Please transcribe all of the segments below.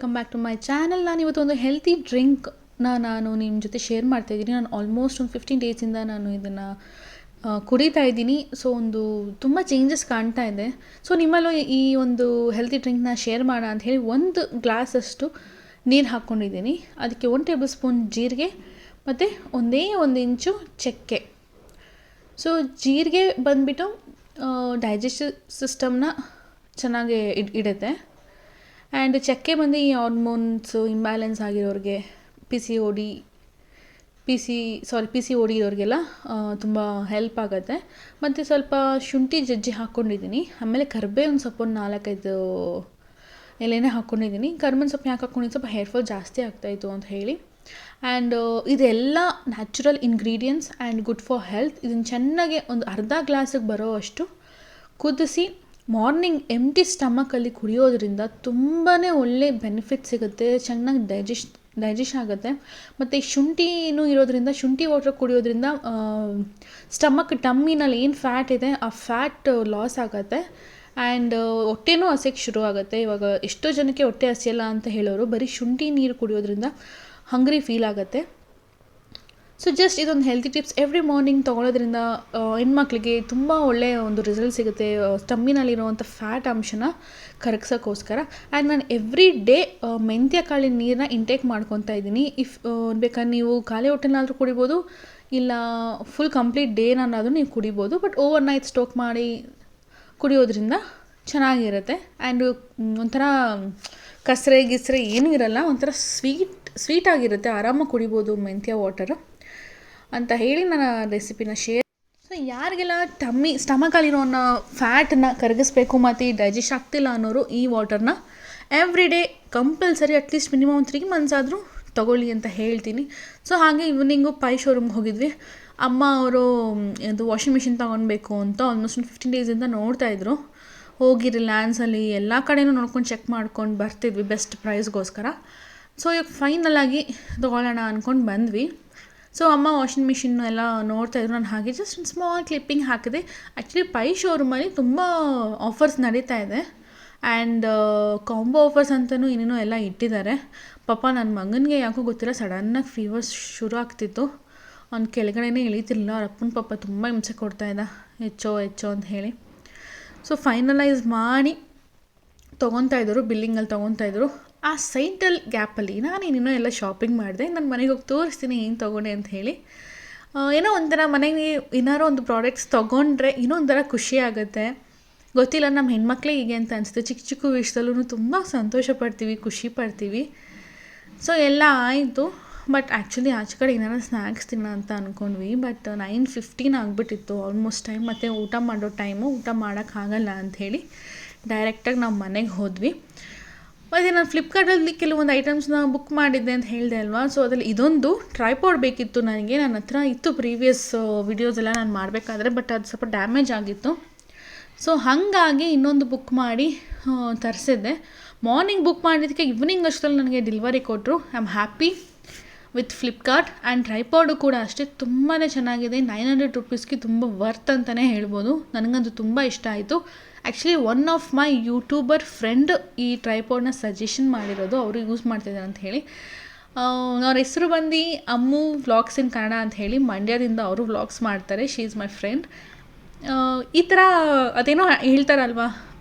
Welcome back to my channel. ನಾನು ಇವತ್ತು ಒಂದು ಹೆಲ್ತಿ ಡ್ರಿಂಕ್ನ ನಾನು ನಿಮ್ಮ ಜೊತೆ ಶೇರ್ ಮಾಡ್ತಾಯಿದ್ದೀನಿ. ನಾನು ಆಲ್ಮೋಸ್ಟ್ ಒಂದು 15 ಡೇಸಿಂದ ನಾನು ಇದನ್ನು ಕುಡಿತಾ ಇದ್ದೀನಿ. ಸೊ ಒಂದು ತುಂಬ ಚೇಂಜಸ್ ಕಾಣ್ತಾ ಇದೆ. ಸೊ ನಿಮ್ಮಲ್ಲೂ ಈ ಒಂದು ಹೆಲ್ತಿ ಡ್ರಿಂಕ್ನ ಶೇರ್ ಮಾಡೋಣ ಅಂತ ಹೇಳಿ ಒಂದು ಗ್ಲಾಸಷ್ಟು ನೀರು ಹಾಕ್ಕೊಂಡಿದ್ದೀನಿ. ಅದಕ್ಕೆ 1 ಟೇಬಲ್ ಸ್ಪೂನ್ ಜೀರಿಗೆ ಮತ್ತು ಒಂದು ಇಂಚು ಚಕ್ಕೆ. ಸೊ ಜೀರಿಗೆ ಬಂದುಬಿಟ್ಟು ಡೈಜೆಸ್ಟಿವ್ ಸಿಸ್ಟಮ್ನ ಚೆನ್ನಾಗಿ ಇಡುತ್ತೆ. ಆ್ಯಂಡ್ ಚಕ್ಕೆ ಬಂದು ಈ ಹಾರ್ಮೋನ್ಸು ಇಂಬ್ಯಾಲೆನ್ಸ್ ಆಗಿರೋರಿಗೆ ಪಿ ಸಿ ಒ ಡಿ ಇರೋರಿಗೆಲ್ಲ ತುಂಬ ಹೆಲ್ಪ್ ಆಗುತ್ತೆ. ಮತ್ತು ಸ್ವಲ್ಪ ಶುಂಠಿ ಜಜ್ಜಿ ಹಾಕ್ಕೊಂಡಿದ್ದೀನಿ. ಆಮೇಲೆ ಕರಿಬೇವಿನ ಸೊಪ್ಪು 4-5 ಎಲೆನೇ ಹಾಕ್ಕೊಂಡಿದ್ದೀನಿ. ಕರಿಬೇವಿನ ಸೊಪ್ಪು ಯಾಕೆ ಹಾಕ್ಕೊಂಡಿದ್ದು, ಸ್ವಲ್ಪ ಹೇರ್ ಫಾಲ್ ಜಾಸ್ತಿ ಆಗ್ತಾಯಿತ್ತು ಅಂತ ಹೇಳಿ. ಆ್ಯಂಡ್ ಇದೆಲ್ಲ natural ingredients and good for health. ಇದನ್ನು ಚೆನ್ನಾಗಿ ಒಂದು ಅರ್ಧ ಗ್ಲಾಸಿಗೆ ಬರೋ ಅಷ್ಟು ಕುದಿಸಿ ಮಾರ್ನಿಂಗ್ ಎಂಟಿ ಸ್ಟಮಕಲ್ಲಿ ಕುಡಿಯೋದ್ರಿಂದ ತುಂಬಾ ಒಳ್ಳೆ ಬೆನಿಫಿಟ್ ಸಿಗುತ್ತೆ. ಚೆನ್ನಾಗಿ ಡೈಜೆಸ್ಟ್ ಆಗುತ್ತೆ. ಮತ್ತು ಶುಂಠಿನೂ ಇರೋದ್ರಿಂದ, ಶುಂಠಿ ವಾಟರ್ ಕುಡಿಯೋದ್ರಿಂದ ಟಮ್ಮಿನಲ್ಲಿ ಏನು ಫ್ಯಾಟ್ ಇದೆ ಆ ಫ್ಯಾಟ್ ಲಾಸ್ ಆಗುತ್ತೆ. ಆ್ಯಂಡ್ ಹೊಟ್ಟೆನೂ ಹಸಿಯೋಕ್ಕೆ ಶುರು ಆಗುತ್ತೆ. ಇವಾಗ ಎಷ್ಟೋ ಜನಕ್ಕೆ ಹೊಟ್ಟೆ ಹಸಿಯಲ್ಲ ಅಂತ ಹೇಳೋರು ಬರೀ ಶುಂಠಿ ನೀರು ಕುಡಿಯೋದ್ರಿಂದ ಹಂಗ್ರಿ ಫೀಲ್ ಆಗುತ್ತೆ. ಸೊ ಜಸ್ಟ್ ಇದೊಂದು ಹೆಲ್ತಿ ಟಿಪ್ಸ್ ಎವ್ರಿ ಮಾರ್ನಿಂಗ್ ತೊಗೊಳೋದ್ರಿಂದ ಹೆಣ್ಮಕ್ಳಿಗೆ ತುಂಬ ಒಳ್ಳೆಯ ಒಂದು ರಿಸಲ್ಟ್ ಸಿಗುತ್ತೆ ಸ್ಟಮ್ಮಿನಲ್ಲಿರುವಂಥ ಫ್ಯಾಟ್ ಅಂಶನ ಕರಗಿಸೋಕ್ಕೋಸ್ಕರ. ಆ್ಯಂಡ್ ನಾನು ಎವ್ರಿ ಡೇ ಮೆಂತ್ಯ ಕಾಳಿನ ನೀರನ್ನ ಇಂಟೇಕ್ ಮಾಡ್ಕೊತಾ ಇದ್ದೀನಿ. ಬೇಕಾದ್ರೆ ನೀವು ಖಾಲಿ ಹೊಟ್ಟೆನಾದರೂ ಕುಡಿಬೋದು, ಇಲ್ಲ ಫುಲ್ ಕಂಪ್ಲೀಟ್ ಡೇನಾದ್ರೂ ನೀವು ಕುಡಿಬೋದು. ಬಟ್ ಓವರ್ ನೈಟ್ ಸ್ಟೋಕ್ ಮಾಡಿ ಕುಡಿಯೋದ್ರಿಂದ ಚೆನ್ನಾಗಿರುತ್ತೆ. ಆ್ಯಂಡ್ ಒಂಥರ ಗಿಸ್ರೆ ಏನೂ ಇರಲ್ಲ, ಒಂಥರ ಸ್ವೀಟಾಗಿರುತ್ತೆ. ಆರಾಮಾಗಿ ಕುಡಿಬೋದು ಮೆಂತ್ಯ ವಾಟರು ಅಂತ ಹೇಳಿ ನಾನು ರೆಸಿಪಿನ ಶೇರ್. ಸೊ ಯಾರಿಗೆಲ್ಲ ಸ್ಟಮಕಲ್ಲಿರೋನ್ನ ಫ್ಯಾಟನ್ನ ಕರಗಿಸ್ಬೇಕು ಮತ್ತು ಡೈಜೆಸ್ಟ್ ಆಗ್ತಿಲ್ಲ ಅನ್ನೋರು ಈ ವಾಟರ್ನ every day compulsory at least minimum 3 months ಆದರೂ ತೊಗೊಳ್ಳಿ ಅಂತ ಹೇಳ್ತೀನಿ. ಸೊ ಹಾಗೆ ಈವ್ನಿಂಗು ಪೈ ಶೋರೂಮ್ಗೆ ಹೋಗಿದ್ವಿ. ಅಮ್ಮ ಅವರು ಇದು ವಾಷಿಂಗ್ ಮಿಷಿನ್ ತೊಗೊಳ್ಬೇಕು ಅಂತ ಆಲ್ಮೋಸ್ಟ್ 15 ಡೇಸಿಂದ ನೋಡ್ತಾಯಿದ್ರು. ಹೋಗಿ ರಿಲಯನ್ಸಲ್ಲಿ ಎಲ್ಲ ಕಡೆಯೂ ನೋಡ್ಕೊಂಡು ಚೆಕ್ ಮಾಡ್ಕೊಂಡು ಬರ್ತಿದ್ವಿ ಬೆಸ್ಟ್ ಪ್ರೈಸ್ಗೋಸ್ಕರ. ಸೊ ಈಗ ಫೈನಲಾಗಿ ತೊಗೊಳ್ಳೋಣ ಅಂದ್ಕೊಂಡು ಬಂದ್ವಿ. ಸೊ ಅಮ್ಮ ವಾಷಿಂಗ್ ಮಿಷಿನ್ ಎಲ್ಲ ನೋಡ್ತಾಯಿದ್ರು. ನಾನು ಹಾಗೆ ಜಸ್ಟ್ ಒಂದು ಸ್ಮಾಲ್ ಕ್ಲಿಪ್ಪಿಂಗ್ ಹಾಕಿದೆ. ಆ್ಯಕ್ಚುಲಿ ಪೈ ಶೋರೂಮಲ್ಲಿ ತುಂಬ ಆಫರ್ಸ್ ನಡೀತಾ ಇದೆ. ಆ್ಯಂಡ್ ಕಾಂಬೋ ಆಫರ್ಸ್ ಅಂತಲೂ ಏನೇನೋ ಎಲ್ಲ ಇಟ್ಟಿದ್ದಾರೆ. ಪಾಪ ನನ್ನ ಮಗನಿಗೆ ಯಾಕೋ ಗೊತ್ತಿಲ್ಲ ಸಡನ್ನಾಗಿ ಫೀವರ್ ಶುರು ಆಗ್ತಿತ್ತು. ಅವ್ನು ಕೆಳಗಡೆನೇ ಇಳಿತಿರಲಿಲ್ಲ. ಅವ್ರ ಅಪ್ಪನ ಪಾಪ ತುಂಬ ಹಿಂಸೆ ಕೊಡ್ತಾಯಿದ್ದ, ಹೆಚ್ಚೋ ಅಂತ ಹೇಳಿ. ಸೊ ಫೈನಲೈಸ್ ಮಾಡಿ ತೊಗೊತಾಯಿದ್ರು, ಬಿಲ್ಲಿಂಗಲ್ಲಿ ತೊಗೊತಾಯಿದ್ರು. ಆ ಸೈಟಲ್ ಗ್ಯಾಪಲ್ಲಿ ನಾನು ಏನೇನೋ ಎಲ್ಲ ಶಾಪಿಂಗ್ ಮಾಡಿದೆ. ನನ್ನ ಮನೆಗೆ ಹೋಗಿ ತೋರಿಸ್ತೀನಿ ಏನು ತೊಗೊಂಡೆ ಅಂತ ಹೇಳಿ. ಏನೋ ಒಂಥರ ಮನೆಗೆ ಏನಾರೋ ಒಂದು ಪ್ರಾಡಕ್ಟ್ಸ್ ತೊಗೊಂಡ್ರೆ ಇನ್ನೂ ಒಂಥರ ಖುಷಿ ಆಗುತ್ತೆ. ಗೊತ್ತಿಲ್ಲ, ನಮ್ಮ ಹೆಣ್ಮಕ್ಳೇ ಹೀಗೆ ಅಂತ ಅನಿಸುತ್ತೆ. ಚಿಕ್ಕ ವಿಷಯದಲ್ಲೂ ತುಂಬ ಸಂತೋಷ ಪಡ್ತೀವಿ, ಖುಷಿ ಪಡ್ತೀವಿ. ಸೊ ಎಲ್ಲ ಆಯಿತು. ಬಟ್ ಆ್ಯಕ್ಚುಲಿ ಆಚೆ ಕಡೆ ಏನಾರು ಸ್ನ್ಯಾಕ್ಸ್ ತಿನ್ನೋ ಅಂತ ಅಂದ್ಕೊಂಡ್ವಿ. ಬಟ್ 9:15 ಆಗಿಬಿಟ್ಟಿತ್ತು ಆಲ್ಮೋಸ್ಟ್ ಟೈಮ್. ಮತ್ತು ಊಟ ಮಾಡೋ ಟೈಮು, ಊಟ ಮಾಡೋಕ್ಕಾಗಲ್ಲ ಅಂಥೇಳಿ ಡೈರೆಕ್ಟಾಗಿ ನಾವು ಮನೆಗೆ ಹೋದ್ವಿ. ಮತ್ತು ನಾನು ಫ್ಲಿಪ್ಕಾರ್ಟಲ್ಲಿ ಕೆಲವೊಂದು ಐಟಮ್ಸ್ನ ಬುಕ್ ಮಾಡಿದ್ದೆ ಅಂತ ಹೇಳಿದೆ ಅಲ್ವಾ. ಸೊ ಅದರಲ್ಲಿ ಇದೊಂದು ಟ್ರೈಪಾಡ್ ಬೇಕಿತ್ತು ನನಗೆ. ನನ್ನ ಹತ್ರ ಇತ್ತು ಪ್ರೀವಿಯಸ್ ವಿಡಿಯೋಸ್ ಎಲ್ಲ ನಾನು ಮಾಡಬೇಕಾದ್ರೆ, ಬಟ್ ಅದು ಸ್ವಲ್ಪ ಡ್ಯಾಮೇಜ್ ಆಗಿತ್ತು. ಸೊ ಹಾಗಾಗಿ ಇನ್ನೊಂದು ಬುಕ್ ಮಾಡಿ ತರಿಸಿದ್ದೆ. ಮಾರ್ನಿಂಗ್ ಬುಕ್ ಮಾಡಿದ್ದಕ್ಕೆ ಈವ್ನಿಂಗ್ ಅಷ್ಟರಲ್ಲಿ ನನಗೆ ಡೆಲಿವರಿ ಕೊಟ್ಟರು. I am happy with Flipkart. And tripod ಕೂಡ ಅಷ್ಟೇ ತುಂಬಾ ಚೆನ್ನಾಗಿದೆ. 900 ರೂಪೀಸ್ಗೆ ತುಂಬ ವರ್ತ್ ಅಂತಲೇ ಹೇಳ್ಬೋದು. ನನಗಂತೂ ತುಂಬ ಇಷ್ಟ ಆಯಿತು. Actually one of my YouTuber friend ಈ ಟ್ರೈಪಾಡ್ನ ಸಜೆಷನ್ ಮಾಡಿರೋದು, ಅವರು ಯೂಸ್ ಮಾಡ್ತಿದ್ದಾರೆ ಅಂತ ಹೇಳಿ. ಅವ್ರ ಹೆಸರು ಬಂದು ಅಮ್ಮು ವ್ಲಾಗ್ಸ್ ಇನ್ ಕನ್ನಡ ಅಂತ ಹೇಳಿ, ಮಂಡ್ಯದಿಂದ ಅವರು ವ್ಲಾಗ್ಸ್ ಮಾಡ್ತಾರೆ. She is my friend. ಈ ಥರ ಅದೇನೋ ಹೇಳ್ತಾರಲ್ವ,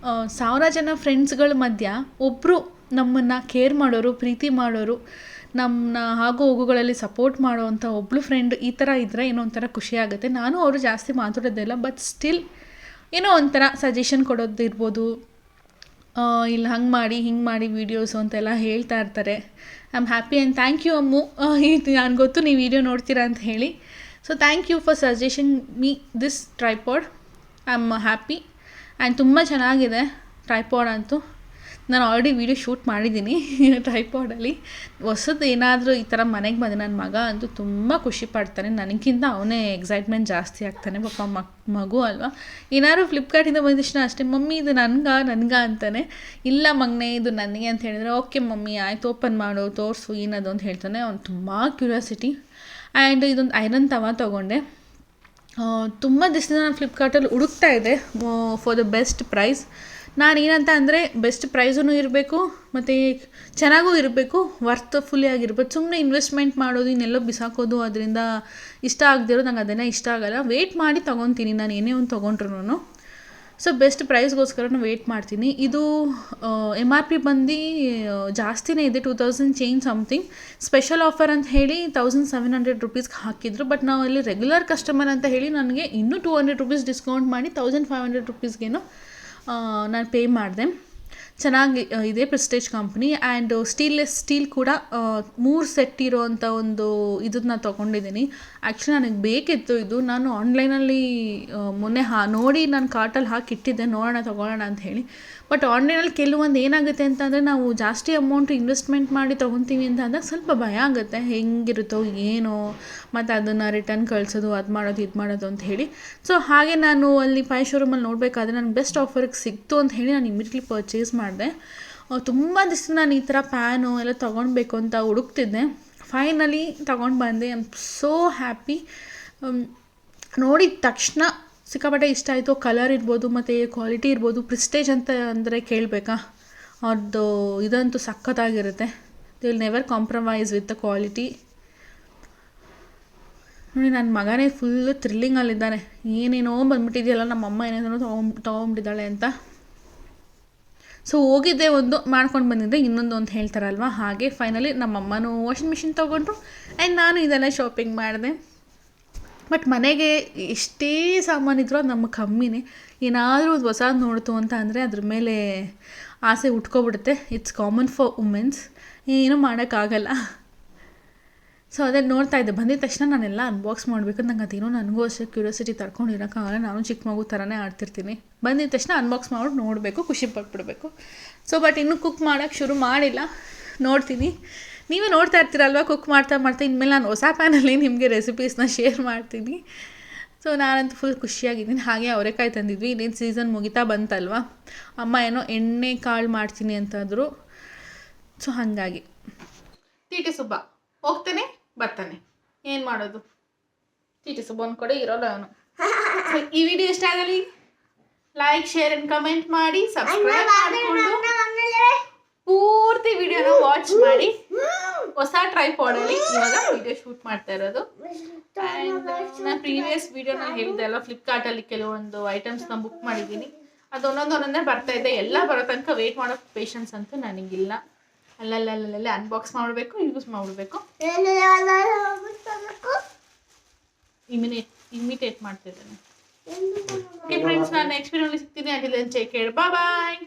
1000 ಜನ ಫ್ರೆಂಡ್ಸ್ಗಳ ಮಧ್ಯ ಒಬ್ಬರು ನಮ್ಮನ್ನು ಕೇರ್ ಮಾಡೋರು, ಪ್ರೀತಿ ಮಾಡೋರು, ನಮ್ಮನ್ನ ಆಗು ಹೋಗುಗಳಲ್ಲಿ ಸಪೋರ್ಟ್ ಮಾಡೋವಂಥ ಒಬ್ಬಳು ಫ್ರೆಂಡ್ ಈ ಥರ ಇದ್ದರೆ ಏನೋ ಒಂಥರ ಖುಷಿ ಆಗುತ್ತೆ. ನಾನು ಅವರು ಜಾಸ್ತಿ ಮಾತಾಡೋದಿಲ್ಲ, ಬಟ್ ಸ್ಟಿಲ್ ಏನೋ ಒಂಥರ ಸಜೆಷನ್ ಕೊಡೋದು ಇರ್ಬೋದು, ಇಲ್ಲ ಹಂಗೆ ಮಾಡಿ ಹಿಂಗೆ ಮಾಡಿ ವೀಡಿಯೋಸು ಅಂತೆಲ್ಲ ಹೇಳ್ತಾ ಇರ್ತಾರೆ. I am happy and thank you Ammu. ನಾನು ಗೊತ್ತು ನೀವು ವೀಡಿಯೋ ನೋಡ್ತೀರಾ ಅಂತ ಹೇಳಿ. So thank you for suggestion me this tripod. I am happy. And ತುಂಬ ಚೆನ್ನಾಗಿದೆ ಟ್ರೈಪಾಡ್ ಅಂತೂ. ನಾನು ಆಲ್ರೆಡಿ ವೀಡಿಯೋ ಶೂಟ್ ಮಾಡಿದ್ದೀನಿ ಟ್ರೈಪಾಡಲ್ಲಿ. ಹೊಸದು ಏನಾದರೂ ಈ ಥರ ಮನೆಗೆ ಬಂದರೆ ನನ್ನ ಮಗ ಅಂತೂ ತುಂಬ ಖುಷಿ ಪಡ್ತಾನೆ. ನನಗಿಂತ ಅವನೇ ಎಕ್ಸೈಟ್ಮೆಂಟ್ ಜಾಸ್ತಿ ಆಗ್ತಾನೆ. ಪಾಪ ಮಗು ಅಲ್ವಾ. ಏನಾದ್ರು ಫ್ಲಿಪ್ಕಾರ್ಟಿಂದ ಬಂದ ತಕ್ಷಣ ಅಷ್ಟೇ, ಮಮ್ಮಿ ಇದು ನನಗ ಅಂತಾನೆ. ಇಲ್ಲ ಮಗನೇ ಇದು ನನಗೆ ಅಂತ ಹೇಳಿದ್ರೆ, ಓಕೆ ಮಮ್ಮಿ ಆಯಿತು ಓಪನ್ ಮಾಡು ತೋರಿಸು ಏನದು ಅಂತ ಹೇಳ್ತಾನೆ. ಅವ್ನು ತುಂಬ ಕ್ಯೂರಿಯಾಸಿಟಿ. ಆ್ಯಂಡ್ ಇದೊಂದು ಐರನ್ ತವ ತೊಗೊಂಡೆ. ತುಂಬ ದಿವಸದಿಂದ ನಾನು ಫ್ಲಿಪ್ಕಾರ್ಟಲ್ಲಿ ಹುಡುಕ್ತಾ ಇದ್ದೆ ಫಾರ್ ದ ಬೆಸ್ಟ್ ಪ್ರೈಸ್. ನಾನು ಏನಂತ ಅಂದರೆ ಬೆಸ್ಟ್ ಪ್ರೈಸೂ ಇರಬೇಕು ಮತ್ತು ಚೆನ್ನಾಗೂ ಇರಬೇಕು, ವರ್ತಫುಲ್ಲಿ ಆಗಿರ್ಬೇಕು. ಸುಮ್ಮನೆ ಇನ್ವೆಸ್ಟ್ಮೆಂಟ್ ಮಾಡೋದು, ಇನ್ನೆಲ್ಲೋ ಬಿಸಾಕೋದು, ಅದರಿಂದ ಇಷ್ಟ ಆಗದಿರೋ ನಂಗೆ ಅದನ್ನೇ ಇಷ್ಟ ಆಗೋಲ್ಲ. ವೆಯ್ಟ್ ಮಾಡಿ ತೊಗೊತೀನಿ ನಾನು ಏನೇ ಒಂದು ತೊಗೊಂಡ್ರು. ಸೊ ಬೆಸ್ಟ್ ಪ್ರೈಸ್ಗೋಸ್ಕರ ನಾನು ವೆಯ್ಟ್ ಮಾಡ್ತೀನಿ. ಇದು MRP ಬಂದು ಜಾಸ್ತಿನೇ ಇದೆ, 2000 ಚೇಂಜ್ ಸಮಥಿಂಗ್. ಸ್ಪೆಷಲ್ ಆಫರ್ ಅಂತ ಹೇಳಿ 1700 ರುಪೀಸ್ಗೆ ಹಾಕಿದ್ರು. ಬಟ್ ನಾವು ಅಲ್ಲಿ ರೆಗ್ಯುಲರ್ ಕಸ್ಟಮರ್ ಅಂತ ಹೇಳಿ ನನಗೆ ಇನ್ನೂ 200 ರುಪೀಸ್ ಡಿಸ್ಕೌಂಟ್ ಮಾಡಿ 1500 ರುಪೀಸ್ಗೇನೋ ನಾನು ಪೇ ಮಾಡಿದೆ. ಚೆನ್ನಾಗಿ ಇದೆ ಪ್ರೆಸ್ಟೇಜ್ ಕಂಪ್ನಿ. ಆ್ಯಂಡ್ ಸ್ಟೀಲ್ ಕೂಡ 3 ಸೆಟ್ ಇರೋವಂಥ ಒಂದು ಇದನ್ನ ತೊಗೊಂಡಿದ್ದೀನಿ. ಆ್ಯಕ್ಚುಲಿ ನನಗೆ ಬೇಕಿತ್ತು ಇದು. ನಾನು ಆನ್ಲೈನಲ್ಲಿ ಮೊನ್ನೆ ನೋಡಿ ನಾನು ಕಾರ್ಟಲ್ಲಿ ಹಾಕಿಟ್ಟಿದ್ದೆ, ನೋಡೋಣ ತೊಗೊಳ್ಳೋಣ ಅಂತ ಹೇಳಿ. ಬಟ್ ಆನ್ಲೈನಲ್ಲಿ ಕೆಲವೊಂದು ಏನಾಗುತ್ತೆ ಅಂತಂದರೆ, ನಾವು ಜಾಸ್ತಿ ಅಮೌಂಟ್ ಇನ್ವೆಸ್ಟ್ಮೆಂಟ್ ಮಾಡಿ ತೊಗೊತೀವಿ ಅಂತ ಅಂದಾಗ ಸ್ವಲ್ಪ ಭಯ ಆಗುತ್ತೆ, ಹೆಂಗಿರುತ್ತೋ ಏನೋ, ಮತ್ತು ಅದನ್ನು ರಿಟರ್ನ್ ಕಳಿಸೋದು, ಅದು ಮಾಡೋದು ಇದು ಮಾಡೋದು ಅಂತ ಹೇಳಿ. ಸೊ ಹಾಗೆ ನಾನು ಅಲ್ಲಿ ಪೈ ಶೋರೂಮಲ್ಲಿ ನೋಡಬೇಕಾದ್ರೆ ನನಗೆ ಬೆಸ್ಟ್ ಆಫರ್ಗೆ ಸಿಕ್ತು ಅಂತ ಹೇಳಿ ನಾನು ಇಮಿಡಿಯೇಟ್ಲಿ ಪರ್ಚೇಸ್ ಮಾಡಿದೆ. ತುಂಬ ದಿವಸ ನಾನು ಈ ಥರ ಪ್ಯಾನು ಎಲ್ಲ ತೊಗೊಳ್ಬೇಕು ಅಂತ ಹುಡುಕ್ತಿದ್ದೆ. ಫೈನಲಿ ತೊಗೊಂಡು ಬಂದೆ. I am so happy. ನೋಡಿದ ತಕ್ಷಣ ಸಿಕ್ಕಾಪಟ್ಟೆ ಇಷ್ಟ ಆಯಿತು. ಕಲರ್ ಇರ್ಬೋದು ಮತ್ತು ಕ್ವಾಲಿಟಿ ಇರ್ಬೋದು. ಪ್ರೆಸ್ಟೇಜ್ ಅಂತ ಅಂದರೆ ಕೇಳಬೇಕಾ, ಅದು ಇದಂತೂ ಸಖತ್ತಾಗಿರುತ್ತೆ. They will never compromise with the quality. ನೋಡಿ, ನನ್ನ ಮಗನೇ ಫುಲ್ಲು ಥ್ರಿಲ್ಲಿಂಗಲ್ಲಿದ್ದಾನೆ. ಏನೇನೋ ಬಂದ್ಬಿಟ್ಟಿದೆಯಲ್ಲ, ನಮ್ಮಮ್ಮ ಏನೇನೋ ತೊಗೊಂಬಿಟ್ಟಿದ್ದಾಳೆ ಅಂತ. ಸೊ ಹೋಗಿದ್ದೆ, ಒಂದು ಮಾಡ್ಕೊಂಡು ಬಂದಿದ್ದೆ, ಇನ್ನೊಂದು ಅಂತ ಹೇಳ್ತಾರಲ್ವ ಹಾಗೆ. ಫೈನಲಿ ನಮ್ಮಮ್ಮನೂ ವಾಷಿಂಗ್ ಮಿಷಿನ್ ತೊಗೊಂಡ್ರು ಆ್ಯಂಡ್ ನಾನು ಇದೆಲ್ಲ ಶಾಪಿಂಗ್ ಮಾಡಿದೆ. ಬಟ್ ಮನೆಗೆ ಎಷ್ಟೇ ಸಾಮಾನಿದ್ರು ಅದು ನಮಗೆ ಕಮ್ಮಿನೇ. ಏನಾದರೂ ಒಂದು ಹೊಸದು ನೋಡ್ತು ಅಂತ ಅಂದರೆ ಅದ್ರ ಮೇಲೆ ಆಸೆ ಉಟ್ಕೊಬಿಡುತ್ತೆ. ಇಟ್ಸ್ ಕಾಮನ್ ಫಾರ್ ವುಮೆನ್ಸ್, ಏನೂ ಮಾಡೋಕ್ಕಾಗಲ್ಲ. ಸೊ ಅದೇ ನೋಡ್ತಾ ಇದ್ದೆ. ಬಂದಿದ ತಕ್ಷಣ ನಾನೆಲ್ಲ ಅನ್ಬಾಕ್ಸ್ ಮಾಡಬೇಕು. ನಂಗೆ ಅದೇನೋ ನನಗೂ ಅಷ್ಟೇ ಕ್ಯೂರಿಯಾಸಿಟಿ ತಡ್ಕೊಂಡಿರೋಕ್ಕಾಗಲ್ಲ. ನಾನು ಚಿಕ್ಕ ಮಗು ಥರನೇ ಆಡ್ತಿರ್ತೀನಿ. ಬಂದಿದ ತಕ್ಷಣ ಅನ್ಬಾಕ್ಸ್ ಮಾಡಿ ನೋಡಬೇಕು, ಖುಷಿ ಪಟ್ಬಿಡ್ಬೇಕು. ಸೊ ಬಟ್ ಇನ್ನೂ ಕುಕ್ ಮಾಡೋಕ್ಕೆ ಶುರು ಮಾಡಿಲ್ಲ, ನೋಡ್ತೀನಿ. ನೀವೇ ನೋಡ್ತಾ ಇರ್ತೀರಲ್ವ ಕುಕ್ ಮಾಡ್ತಾ ಇನ್ಮೇಲೆ ನಾನು ಹೊಸ ಪ್ಯಾನಲ್ಲಿ ನಿಮಗೆ ರೆಸಿಪೀಸ್ನ ಶೇರ್ ಮಾಡ್ತೀನಿ. ಸೊ ನಾನಂತೂ ಫುಲ್ ಖುಷಿಯಾಗಿದ್ದೀನಿ. ಹಾಗೆ ಅವರೆಕಾಯಿ ತಂದಿದ್ವಿ, ಇನ್ನೇನು ಸೀಸನ್ ಮುಗಿತಾ ಬಂತಲ್ವ. ಅಮ್ಮ ಏನೋ ಎಣ್ಣೆ ಕಾಳು ಮಾಡ್ತೀನಿ ಅಂತಂದರು. ಸೊ ಹಾಗಾಗಿ ತೀಟಿ ಸುಬ್ಬ ಹೋಗ್ತಾನೆ ಬರ್ತಾನೆ, ಏನು ಮಾಡೋದು. ತೀಟಿ ಸುಬ್ಬ ಒಂದು ಕಡೆ ಇರೋಲ್ಲ ಅವನು. ಈ ವಿಡಿಯೋ ಇಷ್ಟ ಆಗಲಿ ಲೈಕ್, ಶೇರ್ ಆ್ಯಂಡ್ ಕಮೆಂಟ್ ಮಾಡಿ, ಸಬ್ಸ್ಕ್ರೈಬ್ ಮಾಡಿಕೊಂಡು ಪೂರ್ತಿ ವಿಡಿಯೋನ ವಾಚ್ ಮಾಡಿ. ಹೊಸ ಟ್ರೈಪಾಡಲ್ಲಿ ಇವಾಗ ವಿಡಿಯೋ ಶೂಟ್ ಮಾಡ್ತಾ ಇರೋದು. ಆ್ಯಂಡ್ ನಾನು ಪ್ರೀವಿಯಸ್ ವಿಡಿಯೋನಲ್ಲಿ ಹೇಳಿದೆ ಅಲ್ಲ, ಫ್ಲಿಪ್ಕಾರ್ಟಲ್ಲಿ ಕೆಲವೊಂದು ಐಟಮ್ಸ್ನ ಬುಕ್ ಮಾಡಿದ್ದೀನಿ. ಅದು ಒಂದೊಂದೇ ಬರ್ತಾ ಇದೆ. ಎಲ್ಲ ಬರೋ ತನಕ ವೆಯ್ಟ್ ಮಾಡೋ ಪೇಷನ್ಸ್ ಅಂತೂ ನನಗಿಲ್ಲ. ಅಲ್ಲಲ್ಲೇ ಅನ್ಬಾಕ್ಸ್ ಮಾಡಬೇಕು, ಯೂಸ್ ಮಾಡಬೇಕು, ಇಮಿಟೇಟ್ ಮಾಡ್ತಿದ್ದೇನೆ. ಓಕೆ ಫ್ರೆಂಡ್ಸ್, ನಾನು ನೆಕ್ಸ್ಟ್ ವಿಡಿಯೋಲಿ ಸಿಗ್ತೀನಿ. ಅಲ್ಲಿಂದ ಟೇಕ್ ಕೇರ್, ಬಾಯ್.